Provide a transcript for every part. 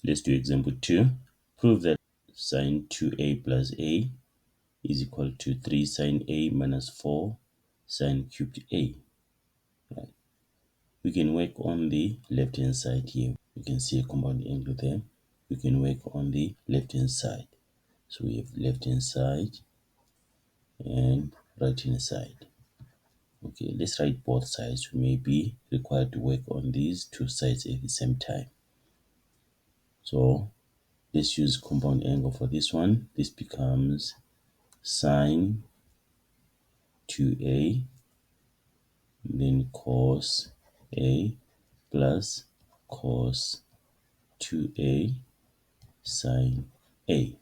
Let's do example 2. Prove that sine 2a plus a is equal to 3 sine a minus 4 sine cubed a. Right. We can work on the left hand side here. You can see a compound angle there. We can work on the left hand side. So we have left hand side and right hand side. Okay, let's write both sides. We may be required to work on these two sides at the same time. So let's use compound angle for this one. This becomes sine 2a, then cos a plus cos 2a sine a.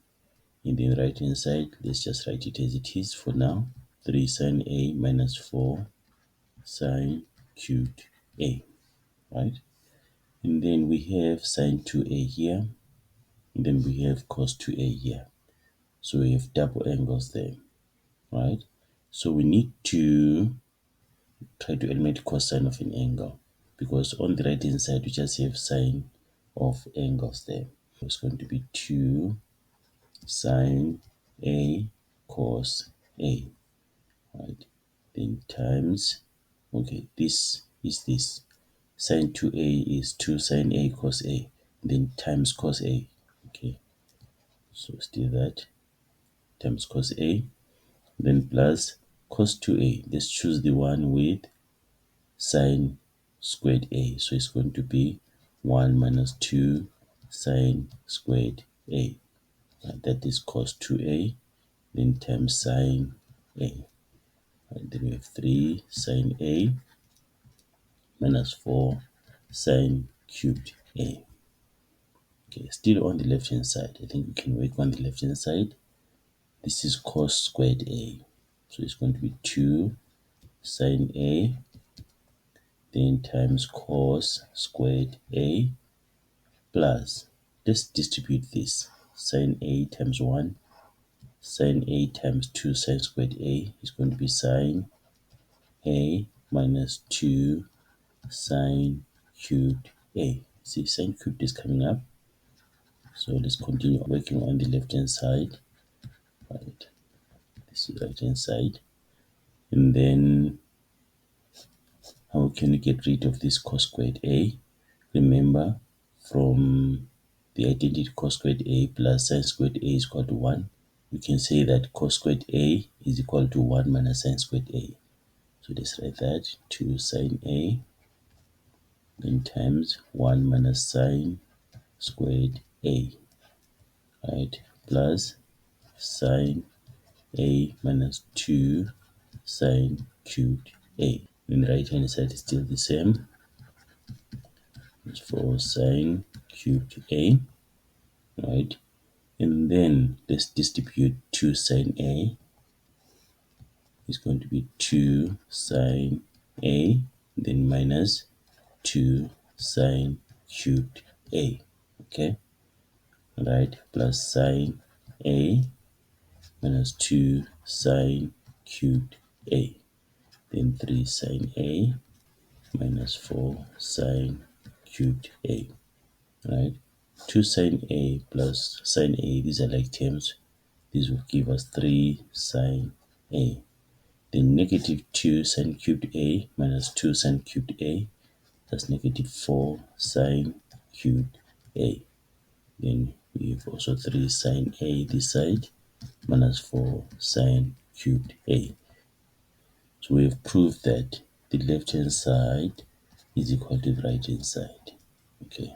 In the right hand side, let's just write it as it is for now. 3 sine a minus 4 sine cubed a, right? And then we have sine 2a here, and then we have cos 2a here. So we have double angles there, right? So we need to try to eliminate cosine of an angle, because on the right hand side we just have sine of angles there. It's going to be 2 sine a cos a, right? Then times, okay, this is this. Sine 2a is 2 sine a cos a, then times cos a. Okay, so still that, times cos a, then plus cos 2a. Let's choose the one with sine squared a. So it's going to be 1 minus 2 sine squared a. That is cos 2a, then times sine a. And then we have 3 sine a minus 4 sine cubed a. Okay, still on the left hand side. I think we can work on the left hand side. This is cos squared a. So it's going to be 2 sine a, then times cos squared a plus, let's distribute this. Sine a times 1, sine a times 2 sine squared a is going to be sine a minus 2 sine cubed a. See, sine cubed is coming up. So let's continue working on the left hand side. Right, this is right hand side. And then how can we get rid of this cos squared a? Remember, from the identity cos squared a plus sine squared a is equal to 1, we can say that cos squared a is equal to 1 minus sine squared a. So let's write that, 2 sine a, then times 1 minus sine squared a, right, plus sine a minus 2 sine cubed a. Then the right hand side is still the same. It's 4 sine cubed a, right? And then let's distribute 2 sine a. It's going to be 2 sine a, then minus 2 sine cubed a, okay? Right, plus sine a minus 2 sine cubed a, then 3 sine a minus 4 sine cubed a, right? 2 sine a plus sine a, these are like terms. This will give us 3 sine a. Then negative 2 sine cubed a minus 2 sine cubed a, that's negative 4 sine cubed a. Then we have also 3 sine a this side minus 4 sine cubed a. So we have proved that the left hand side is equal to the right hand side. Okay.